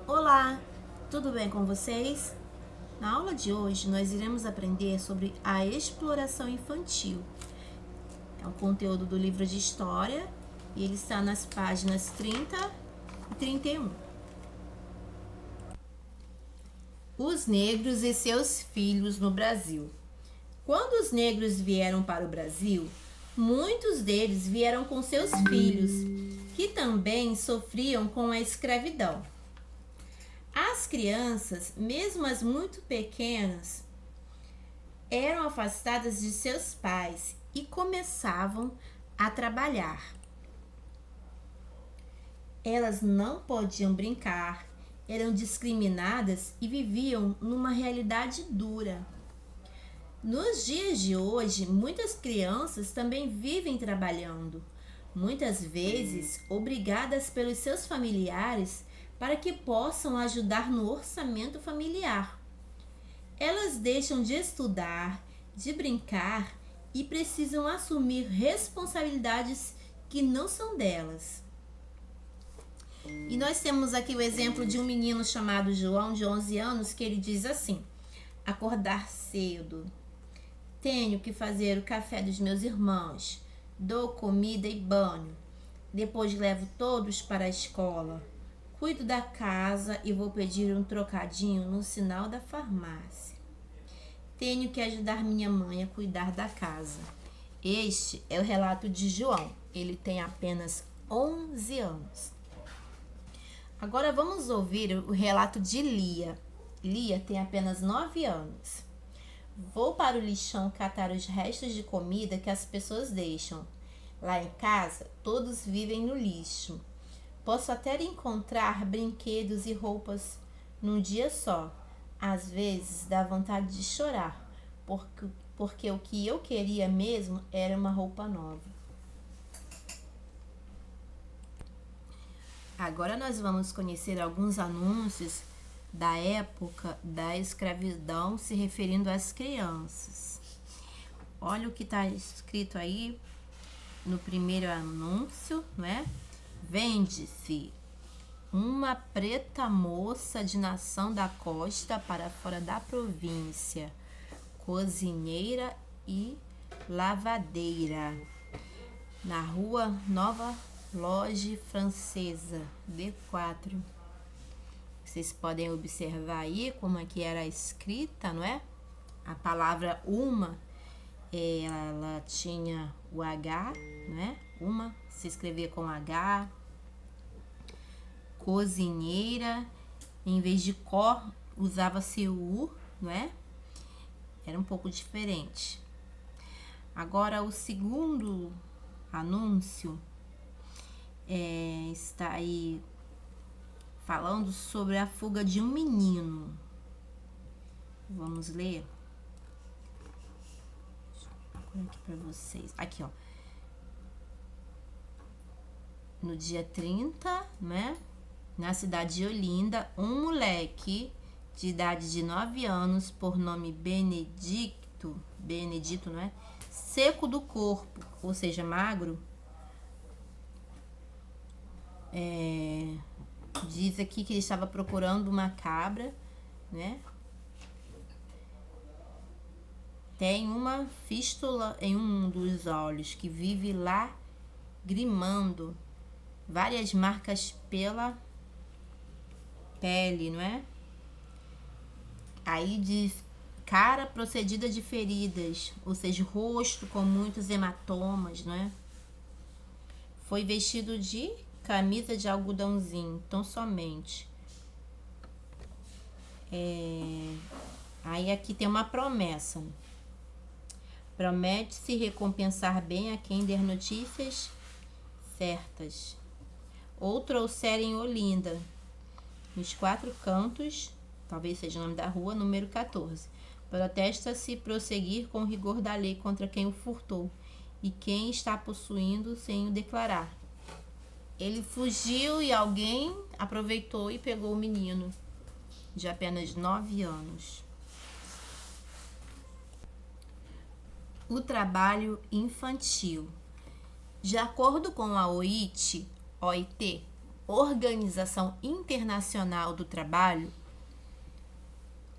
Olá, tudo bem com vocês? Na aula de hoje nós iremos aprender sobre a exploração infantil. É um conteúdo do livro de história e ele está nas páginas 30 e 31. Os negros e seus filhos no Brasil. Quando os negros vieram para o Brasil, muitos deles vieram com seus filhos, que também sofriam com a escravidão. As crianças, mesmo as muito pequenas, eram afastadas de seus pais e começavam a trabalhar. Elas não podiam brincar, eram discriminadas e viviam numa realidade dura. Nos dias de hoje, muitas crianças também vivem trabalhando, muitas vezes obrigadas pelos seus familiares para que possam ajudar no orçamento familiar. Elas deixam de estudar, de brincar e precisam assumir responsabilidades que não são delas. E nós temos aqui o exemplo de um menino chamado João, de 11 anos, que ele diz assim: acordar cedo, tenho que fazer o café dos meus irmãos, dou comida e banho, depois levo todos para a escola, cuido da casa e vou pedir um trocadinho no sinal da farmácia. Tenho que ajudar minha mãe a cuidar da casa. Este é o relato de João. Ele tem apenas 11 anos. Agora vamos ouvir o relato de Lia. Lia tem apenas 9 anos. Vou para o lixão catar os restos de comida que as pessoas deixam. Lá em casa, todos vivem no lixo. Posso até encontrar brinquedos e roupas num dia só. Às vezes dá vontade de chorar, porque o que eu queria mesmo era uma roupa nova. Agora nós vamos conhecer alguns anúncios da época da escravidão se referindo às crianças. Olha o que está escrito aí no primeiro anúncio, né? Vende-se uma preta moça de nação da costa para fora da província, cozinheira e lavadeira, na rua Nova Loge Francesa, D4. Vocês podem observar aí como é que era a escrita, não é? A palavra uma, ela tinha o H, né? Uma se escrevia com H. Cozinheira, em vez de có, usava-se o U, não é? Era um pouco diferente. Agora, o segundo anúncio está aí falando sobre a fuga de um menino. Vamos ler? Deixa eu procurar aqui para vocês. Aqui, ó. No dia 30, né? Na cidade de Olinda, um moleque de idade de 9 anos, por nome Benedito, não é? Seco do corpo, ou seja, magro, diz aqui que ele estava procurando uma cabra, né? Tem uma fístula em um dos olhos que vive lá grimando várias marcas pela pele, não é? Aí diz cara procedida de feridas, ou seja, rosto com muitos hematomas, não é? Foi vestido de camisa de algodãozinho, tão somente. Aí aqui tem uma promessa. Promete-se recompensar bem a quem der notícias certas. Ou trouxer em Olinda, nos 4 cantos, talvez seja o nome da rua, número 14. Protesta-se prosseguir com o rigor da lei contra quem o furtou e quem está possuindo sem o declarar. Ele fugiu e alguém aproveitou e pegou o menino de apenas 9 anos. O trabalho infantil. De acordo com a OIT, Organização Internacional do Trabalho,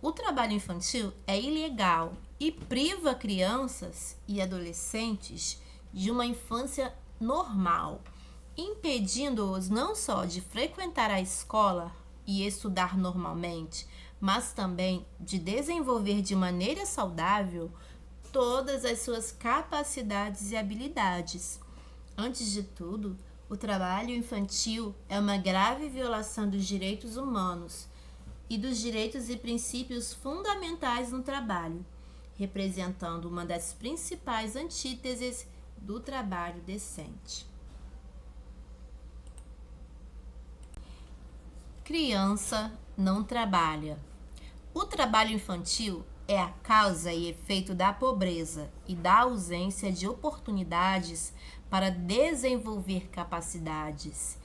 o trabalho infantil é ilegal e priva crianças e adolescentes de uma infância normal, impedindo-os não só de frequentar a escola e estudar normalmente, mas também de desenvolver de maneira saudável todas as suas capacidades e habilidades. Antes de tudo, o trabalho infantil é uma grave violação dos direitos humanos e dos direitos e princípios fundamentais no trabalho, representando uma das principais antíteses do trabalho decente. Criança não trabalha. O trabalho infantil é a causa e efeito da pobreza e da ausência de oportunidades para desenvolver capacidades.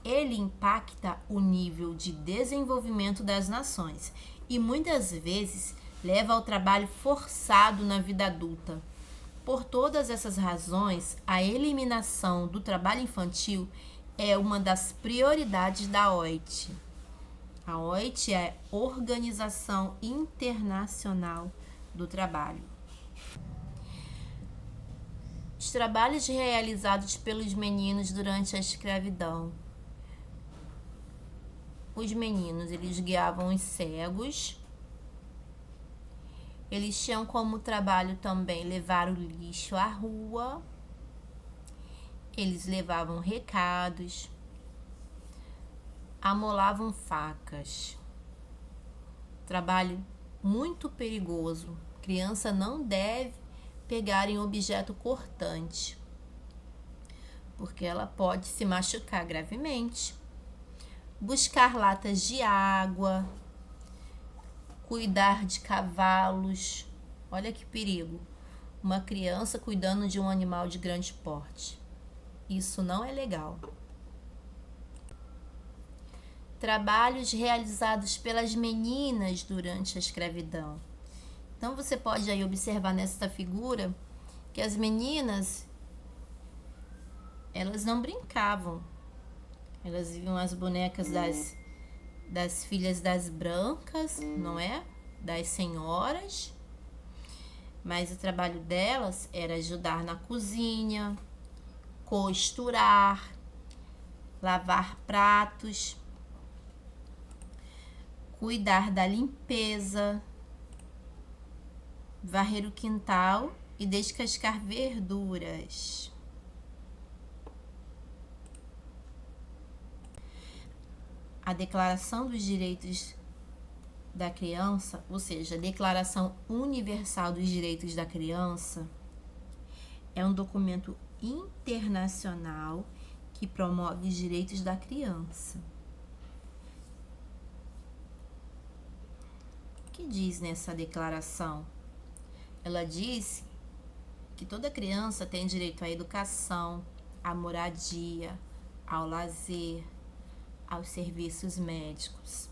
Ele impacta o nível de desenvolvimento das nações e muitas vezes leva ao trabalho forçado na vida adulta. Por todas essas razões, a eliminação do trabalho infantil é uma das prioridades da OIT. A OIT é a Organização Internacional do Trabalho. Os trabalhos realizados pelos meninos durante a escravidão. Os meninos, eles guiavam os cegos. Eles tinham como trabalho também levar o lixo à rua. Eles levavam recados. Amolavam facas. Trabalho muito perigoso. Criança não deve pegar em objeto cortante, porque ela pode se machucar gravemente. Buscar latas de água, cuidar de cavalos. Olha que perigo. Uma criança cuidando de um animal de grande porte. Isso não é legal. Trabalhos realizados pelas meninas durante a escravidão. Então você pode aí observar nesta figura que as meninas, elas não brincavam. Elas viam as bonecas das filhas das brancas, não é? Das senhoras. Mas o trabalho delas era ajudar na cozinha, costurar, lavar pratos, cuidar da limpeza, varrer o quintal e descascar verduras. A Declaração dos Direitos da Criança, ou seja, a Declaração Universal dos Direitos da Criança, é um documento internacional que promove os direitos da criança. O que diz nessa declaração? Ela diz que toda criança tem direito à educação, à moradia, ao lazer, aos serviços médicos.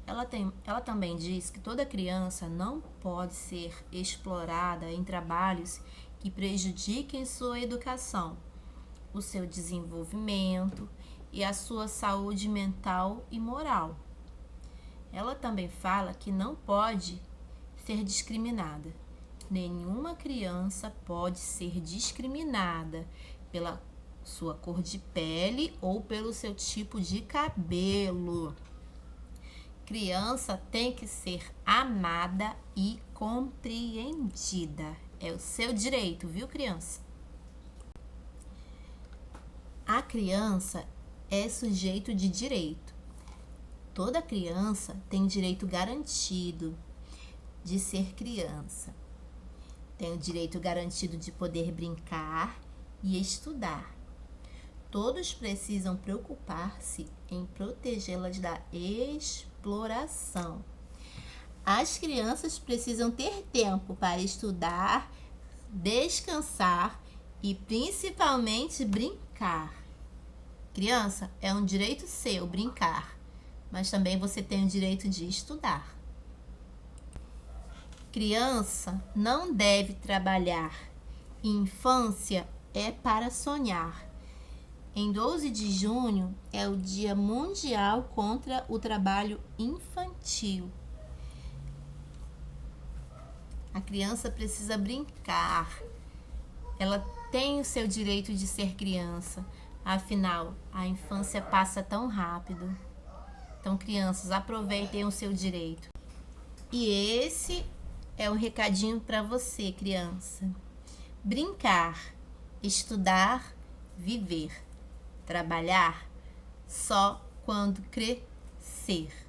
Ela também diz que toda criança não pode ser explorada em trabalhos que prejudiquem sua educação, o seu desenvolvimento e a sua saúde mental e moral. Ela também fala que não pode ser discriminada. Nenhuma criança pode ser discriminada pela sua cor de pele ou pelo seu tipo de cabelo. Criança tem que ser amada e compreendida. É o seu direito, viu, criança? A criança é sujeito de direito. Toda criança tem direito garantido de ser criança. Tem o direito garantido de poder brincar e estudar. Todos precisam preocupar-se em protegê-las da exploração. As crianças precisam ter tempo para estudar, descansar e principalmente brincar. Criança, é um direito seu brincar, mas também você tem o direito de estudar. Criança não deve trabalhar. Infância é para sonhar. Em 12 de junho é o Dia Mundial contra o Trabalho Infantil. A criança precisa brincar. Ela tem o seu direito de ser criança. Afinal, a infância passa tão rápido. Então, crianças, aproveitem o seu direito. E esse é um recadinho para você, criança. Brincar, estudar, viver. Trabalhar só quando crescer.